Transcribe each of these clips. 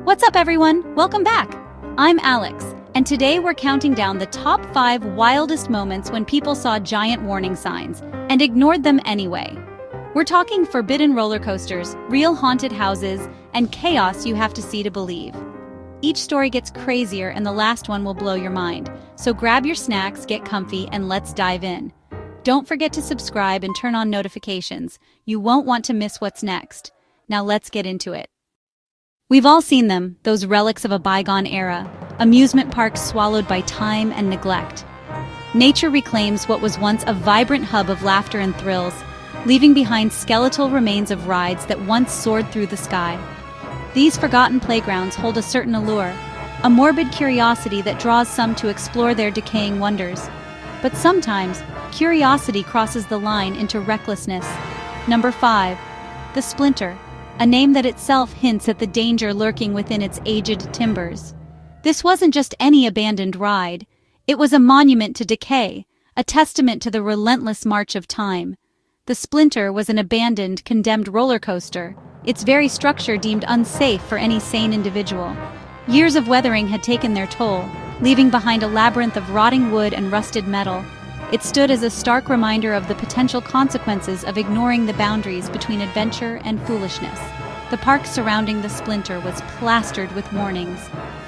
What's up, everyone? Welcome back. I'm Alex, and today we're counting down the top 5 wildest moments when people saw giant warning signs and ignored them anyway. We're talking forbidden roller coasters, real haunted houses, and chaos you have to see to believe. Each story gets crazier, and the last one will blow your mind. So grab your snacks, get comfy, and let's dive in. Don't forget to subscribe and turn on notifications. You won't want to miss what's next. Now let's get into it. We've all seen them, those relics of a bygone era, amusement parks swallowed by time and neglect. Nature reclaims what was once a vibrant hub of laughter and thrills, leaving behind skeletal remains of rides that once soared through the sky. These forgotten playgrounds hold a certain allure, a morbid curiosity that draws some to explore their decaying wonders. But sometimes, curiosity crosses the line into recklessness. Number 5. The Splinter, a name that itself hints at the danger lurking within its aged timbers. This wasn't just any abandoned ride. It was a monument to decay, a testament to the relentless march of time. The Splinter was an abandoned, condemned roller coaster, its very structure deemed unsafe for any sane individual. Years of weathering had taken their toll, leaving behind a labyrinth of rotting wood and rusted metal. It stood as a stark reminder of the potential consequences of ignoring the boundaries between adventure and foolishness. The park surrounding the Splinter was plastered with warnings.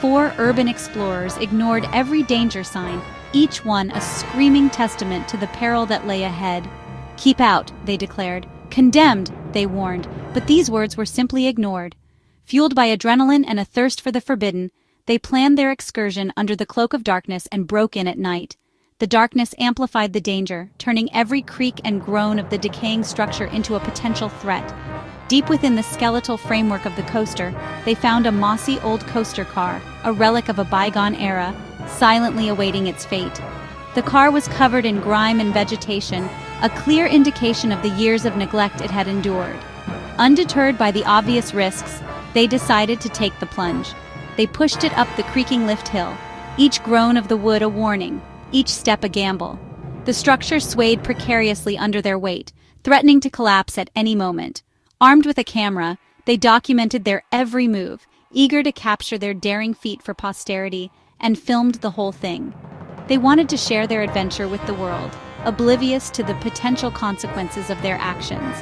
4 urban explorers ignored every danger sign, each one a screaming testament to the peril that lay ahead. "Keep out," they declared. "Condemned," they warned, but these words were simply ignored. Fueled by adrenaline and a thirst for the forbidden, they planned their excursion under the cloak of darkness and broke in at night. The darkness amplified the danger, turning every creak and groan of the decaying structure into a potential threat. Deep within the skeletal framework of the coaster, they found a mossy old coaster car, a relic of a bygone era, silently awaiting its fate. The car was covered in grime and vegetation, a clear indication of the years of neglect it had endured. Undeterred by the obvious risks, they decided to take the plunge. They pushed it up the creaking lift hill, each groan of the wood a warning, each step a gamble. The structure swayed precariously under their weight, threatening to collapse at any moment. Armed with a camera, they documented their every move, eager to capture their daring feat for posterity, and filmed the whole thing. They wanted to share their adventure with the world, oblivious to the potential consequences of their actions.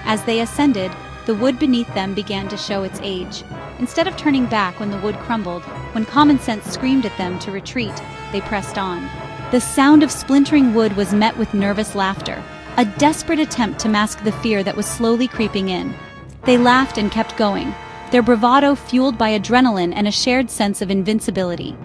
As they ascended, the wood beneath them began to show its age. Instead of turning back when the wood crumbled, when common sense screamed at them to retreat, they pressed on. The sound of splintering wood was met with nervous laughter, a desperate attempt to mask the fear that was slowly creeping in. They laughed and kept going, their bravado fueled by adrenaline and a shared sense of invincibility.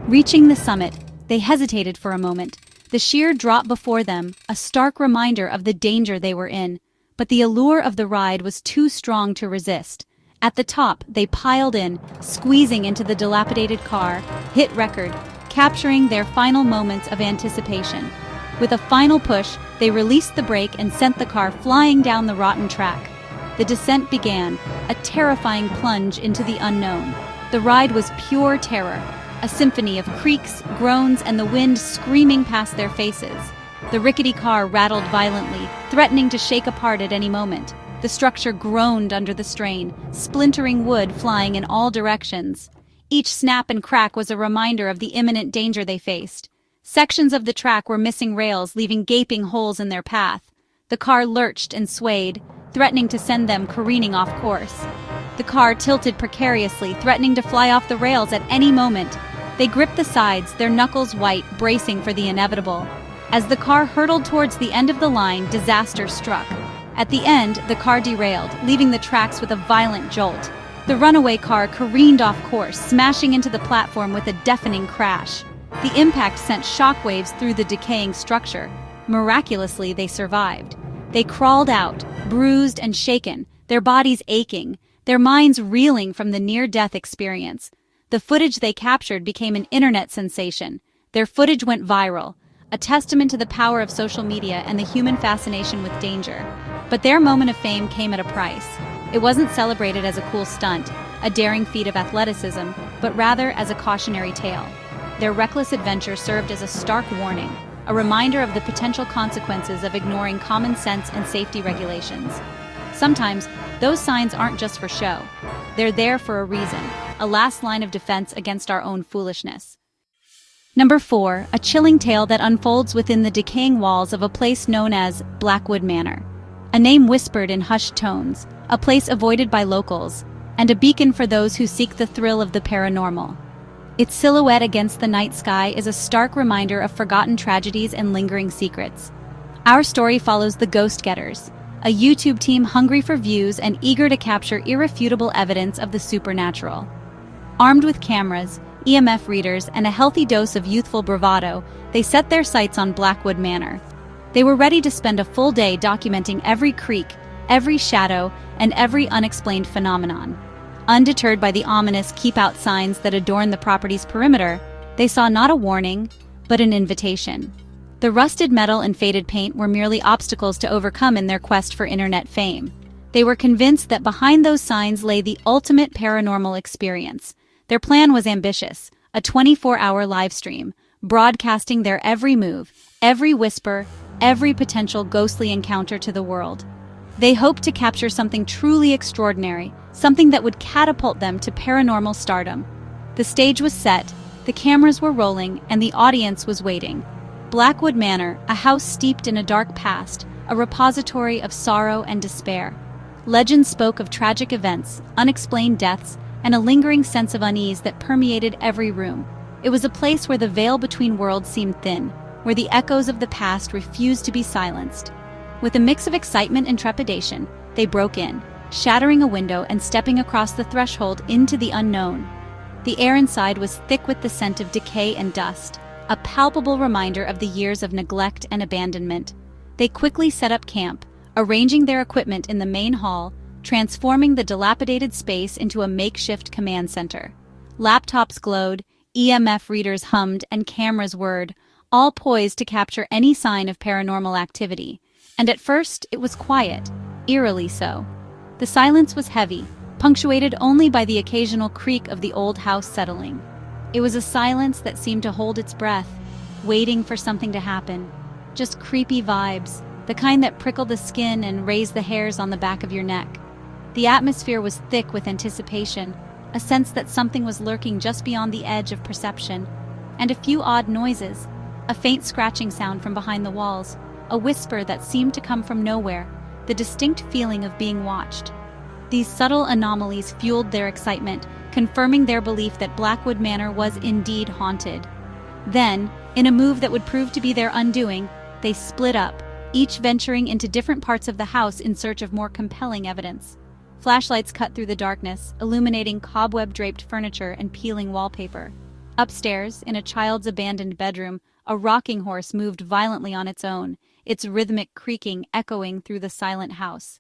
Reaching the summit, they hesitated for a moment. The sheer drop before them, a stark reminder of the danger they were in. But the allure of the ride was too strong to resist. At the top, they piled in, squeezing into the dilapidated car, hit record, capturing their final moments of anticipation. With a final push, they released the brake and sent the car flying down the rotten track. The descent began, a terrifying plunge into the unknown. The ride was pure terror, a symphony of creaks, groans, and the wind screaming past their faces. The rickety car rattled violently, threatening to shake apart at any moment. The structure groaned under the strain, splintering wood flying in all directions. Each snap and crack was a reminder of the imminent danger they faced. Sections of the track were missing rails, leaving gaping holes in their path. The car lurched and swayed, threatening to send them careening off course. The car tilted precariously, threatening to fly off the rails at any moment. They gripped the sides, their knuckles white, bracing for the inevitable. As the car hurtled towards the end of the line, disaster struck. At the end, the car derailed, leaving the tracks with a violent jolt. The runaway car careened off course, smashing into the platform with a deafening crash. The impact sent shockwaves through the decaying structure. Miraculously, they survived. They crawled out, bruised and shaken, their bodies aching, their minds reeling from the near-death experience. The footage they captured became an internet sensation. Their footage went viral, a testament to the power of social media and the human fascination with danger. But their moment of fame came at a price. It wasn't celebrated as a cool stunt, a daring feat of athleticism, but rather as a cautionary tale. Their reckless adventure served as a stark warning, a reminder of the potential consequences of ignoring common sense and safety regulations. Sometimes, those signs aren't just for show. They're there for a reason, a last line of defense against our own foolishness. Number 4, a chilling tale that unfolds within the decaying walls of a place known as Blackwood Manor. A name whispered in hushed tones, a place avoided by locals, and a beacon for those who seek the thrill of the paranormal. Its silhouette against the night sky is a stark reminder of forgotten tragedies and lingering secrets. Our story follows the Ghost Getters, a YouTube team hungry for views and eager to capture irrefutable evidence of the supernatural. Armed with cameras, EMF readers, and a healthy dose of youthful bravado, they set their sights on Blackwood Manor. They were ready to spend a full day documenting every creak, every shadow, and every unexplained phenomenon. Undeterred by the ominous keep-out signs that adorn the property's perimeter, they saw not a warning, but an invitation. The rusted metal and faded paint were merely obstacles to overcome in their quest for internet fame. They were convinced that behind those signs lay the ultimate paranormal experience. Their plan was ambitious, a 24-hour live stream, broadcasting their every move, every whisper, every potential ghostly encounter to the world. They hoped to capture something truly extraordinary, something that would catapult them to paranormal stardom. The stage was set, the cameras were rolling, and the audience was waiting. Blackwood Manor, a house steeped in a dark past, a repository of sorrow and despair. Legends spoke of tragic events, unexplained deaths, and a lingering sense of unease that permeated every room. It was a place where the veil between worlds seemed thin, where the echoes of the past refused to be silenced. With a mix of excitement and trepidation, they broke in, shattering a window and stepping across the threshold into the unknown. The air inside was thick with the scent of decay and dust, a palpable reminder of the years of neglect and abandonment. They quickly set up camp, arranging their equipment in the main hall, transforming the dilapidated space into a makeshift command center. Laptops glowed, EMF readers hummed, and cameras whirred, all poised to capture any sign of paranormal activity. And at first, it was quiet, eerily so. The silence was heavy, punctuated only by the occasional creak of the old house settling. It was a silence that seemed to hold its breath, waiting for something to happen. Just creepy vibes, the kind that prickle the skin and raise the hairs on the back of your neck. The atmosphere was thick with anticipation, a sense that something was lurking just beyond the edge of perception. And a few odd noises, a faint scratching sound from behind the walls, a whisper that seemed to come from nowhere, the distinct feeling of being watched. These subtle anomalies fueled their excitement, confirming their belief that Blackwood Manor was indeed haunted. Then, in a move that would prove to be their undoing, they split up, each venturing into different parts of the house in search of more compelling evidence. Flashlights cut through the darkness, illuminating cobweb-draped furniture and peeling wallpaper. Upstairs, in a child's abandoned bedroom, a rocking horse moved violently on its own, its rhythmic creaking echoing through the silent house.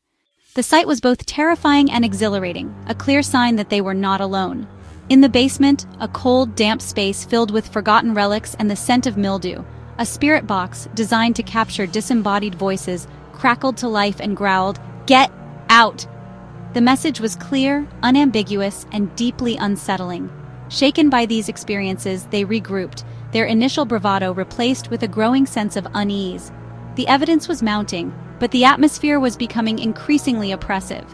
The sight was both terrifying and exhilarating, a clear sign that they were not alone. In the basement, a cold, damp space filled with forgotten relics and the scent of mildew, a spirit box designed to capture disembodied voices crackled to life and growled, "Get out!" The message was clear, unambiguous, and deeply unsettling. Shaken by these experiences, they regrouped, their initial bravado replaced with a growing sense of unease. The evidence was mounting, but the atmosphere was becoming increasingly oppressive.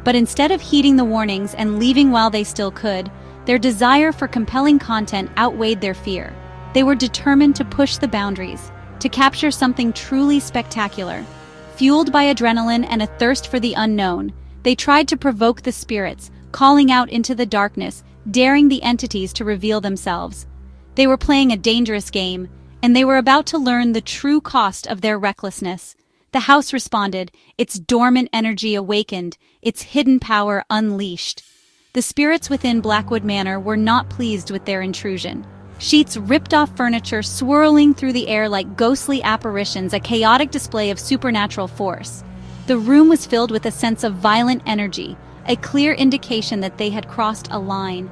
But instead of heeding the warnings and leaving while they still could, their desire for compelling content outweighed their fear. They were determined to push the boundaries, to capture something truly spectacular. Fueled by adrenaline and a thirst for the unknown, they tried to provoke the spirits, calling out into the darkness, daring the entities to reveal themselves. They were playing a dangerous game, and they were about to learn the true cost of their recklessness. The house responded, its dormant energy awakened, its hidden power unleashed. The spirits within Blackwood Manor were not pleased with their intrusion. Sheets ripped off furniture, swirling through the air like ghostly apparitions, a chaotic display of supernatural force. The room was filled with a sense of violent energy, a clear indication that they had crossed a line.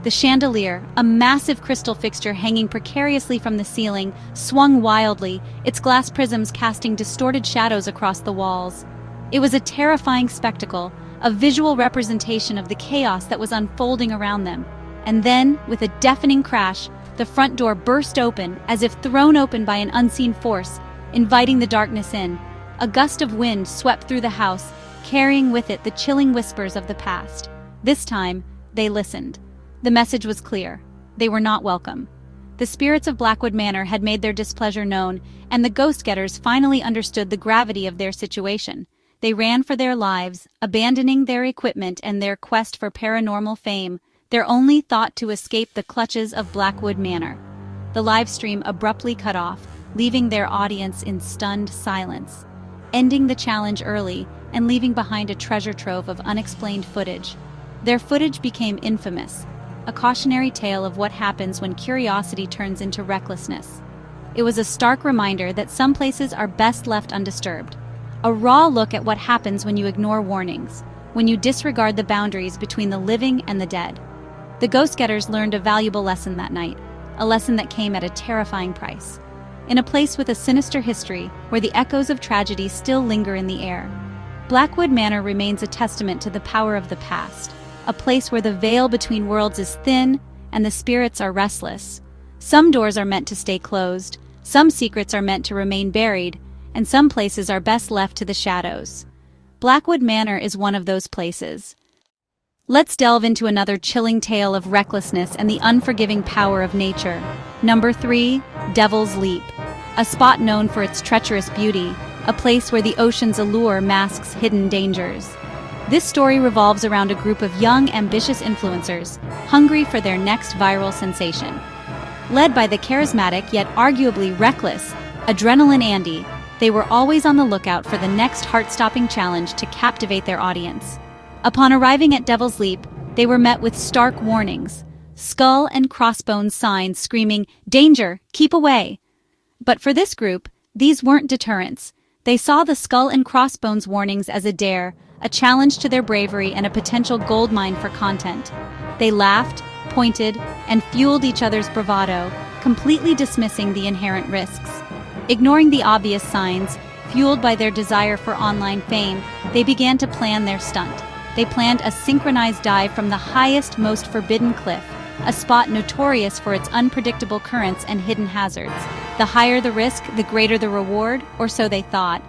The chandelier, a massive crystal fixture hanging precariously from the ceiling, swung wildly, its glass prisms casting distorted shadows across the walls. It was a terrifying spectacle, a visual representation of the chaos that was unfolding around them. And then, with a deafening crash, the front door burst open, as if thrown open by an unseen force, inviting the darkness in. A gust of wind swept through the house, carrying with it the chilling whispers of the past. This time, they listened. The message was clear. They were not welcome. The spirits of Blackwood Manor had made their displeasure known, and the ghost-getters finally understood the gravity of their situation. They ran for their lives, abandoning their equipment and their quest for paranormal fame, their only thought to escape the clutches of Blackwood Manor. The live stream abruptly cut off, leaving their audience in stunned silence, ending the challenge early and leaving behind a treasure trove of unexplained footage. Their footage became infamous, a cautionary tale of what happens when curiosity turns into recklessness. It was a stark reminder that some places are best left undisturbed, a raw look at what happens when you ignore warnings, when you disregard the boundaries between the living and the dead. The ghost-getters learned a valuable lesson that night, a lesson that came at a terrifying price. In a place with a sinister history, where the echoes of tragedy still linger in the air, Blackwood Manor remains a testament to the power of the past, a place where the veil between worlds is thin and the spirits are restless. Some doors are meant to stay closed, some secrets are meant to remain buried, and some places are best left to the shadows. Blackwood Manor is one of those places. Let's delve into another chilling tale of recklessness and the unforgiving power of nature. Number 3, Devil's Leap. A spot known for its treacherous beauty, a place where the ocean's allure masks hidden dangers. This story revolves around a group of young, ambitious influencers, hungry for their next viral sensation. Led by the charismatic yet arguably reckless Adrenaline Andy, they were always on the lookout for the next heart-stopping challenge to captivate their audience. Upon arriving at Devil's Leap, they were met with stark warnings, skull and crossbones signs screaming, "Danger! Keep away!" But for this group, these weren't deterrents. They saw the skull and crossbones warnings as a dare, a challenge to their bravery and a potential goldmine for content. They laughed, pointed, and fueled each other's bravado, completely dismissing the inherent risks. Ignoring the obvious signs, fueled by their desire for online fame, they began to plan their stunt. They planned a synchronized dive from the highest, most forbidden cliff, a spot notorious for its unpredictable currents and hidden hazards. The higher the risk, the greater the reward, or so they thought.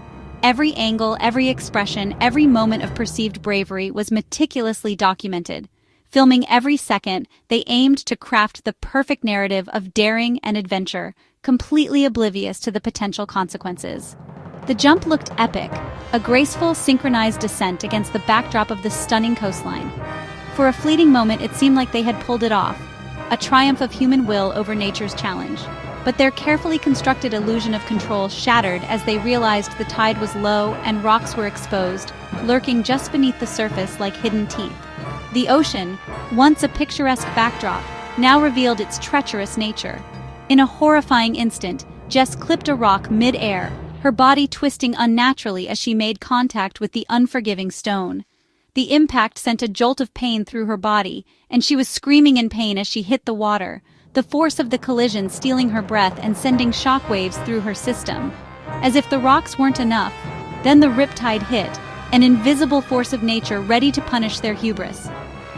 Every angle, every expression, every moment of perceived bravery was meticulously documented. Filming every second, they aimed to craft the perfect narrative of daring and adventure, completely oblivious to the potential consequences. The jump looked epic, a graceful, synchronized descent against the backdrop of the stunning coastline. For a fleeting moment, it seemed like they had pulled it off, a triumph of human will over nature's challenge. But their carefully constructed illusion of control shattered as they realized the tide was low and rocks were exposed, lurking just beneath the surface like hidden teeth. The ocean, once a picturesque backdrop, now revealed its treacherous nature. In a horrifying instant, Jess clipped a rock mid-air, her body twisting unnaturally as she made contact with the unforgiving stone. The impact sent a jolt of pain through her body, and she was screaming in pain as she hit the water, the force of the collision stealing her breath and sending shockwaves through her system. As if the rocks weren't enough, then the riptide hit, an invisible force of nature ready to punish their hubris.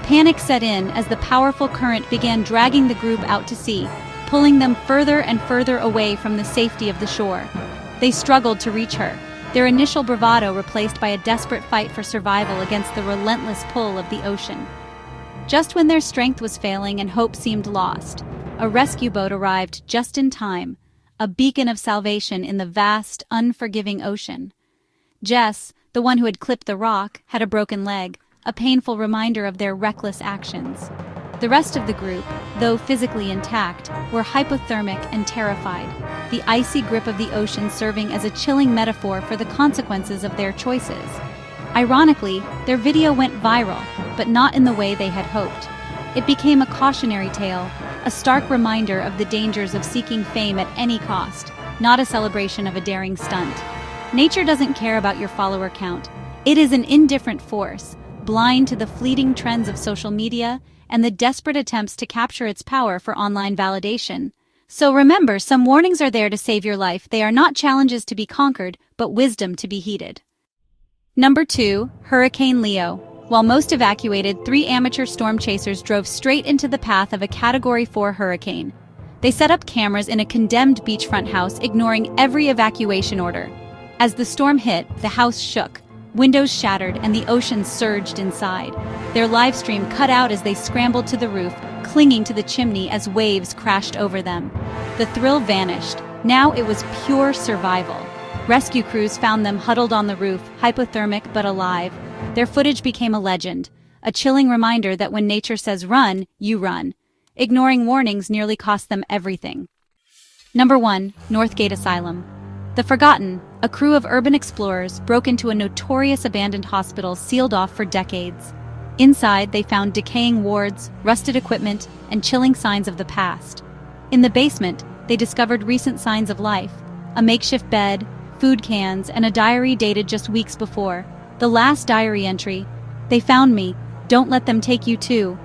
Panic set in as the powerful current began dragging the group out to sea, pulling them further and further away from the safety of the shore. They struggled to reach her, their initial bravado replaced by a desperate fight for survival against the relentless pull of the ocean. Just when their strength was failing and hope seemed lost, a rescue boat arrived just in time, a beacon of salvation in the vast, unforgiving ocean. Jess, the one who had clipped the rock, had a broken leg, a painful reminder of their reckless actions. The rest of the group, though physically intact, were hypothermic and terrified, the icy grip of the ocean serving as a chilling metaphor for the consequences of their choices. Ironically, their video went viral, but not in the way they had hoped. It became a cautionary tale, a stark reminder of the dangers of seeking fame at any cost, not a celebration of a daring stunt. Nature doesn't care about your follower count. It is an indifferent force, blind to the fleeting trends of social media and the desperate attempts to capture its power for online validation. So remember, some warnings are there to save your life. They are not challenges to be conquered, but wisdom to be heeded. Number 2, Hurricane Leo. While most evacuated, 3 amateur storm chasers drove straight into the path of a Category 4 hurricane. They set up cameras in a condemned beachfront house, ignoring every evacuation order. As the storm hit, the house shook, windows shattered, and the ocean surged inside. Their live stream cut out as they scrambled to the roof, clinging to the chimney as waves crashed over them. The thrill vanished. Now it was pure survival. Rescue crews found them huddled on the roof, hypothermic but alive. Their footage became a legend, a chilling reminder that when nature says run, you run. Ignoring warnings nearly cost them everything. Number 1. Northgate Asylum. The Forgotten, a crew of urban explorers, broke into a notorious abandoned hospital sealed off for decades. Inside, they found decaying wards, rusted equipment, and chilling signs of the past. In the basement, they discovered recent signs of life: a makeshift bed, food cans, and a diary dated just weeks before. The last diary entry: "They found me. Don't let them take you too."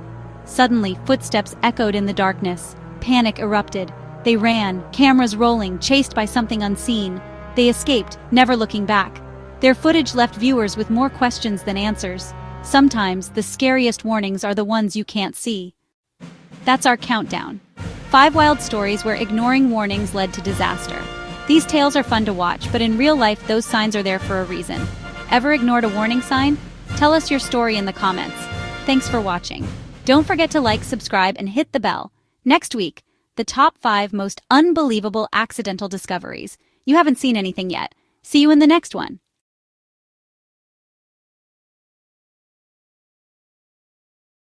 Suddenly, footsteps echoed in the darkness. Panic erupted. They ran, cameras rolling, chased by something unseen. They escaped, never looking back. Their footage left viewers with more questions than answers. Sometimes, the scariest warnings are the ones you can't see. That's our countdown. 5 wild stories where ignoring warnings led to disaster. These tales are fun to watch, but in real life, those signs are there for a reason. Ever ignored a warning sign? Tell us your story in the comments. Thanks for watching. Don't forget to like, subscribe, and hit the bell. Next week, the top 5 most unbelievable accidental discoveries. You haven't seen anything yet. See you in the next one.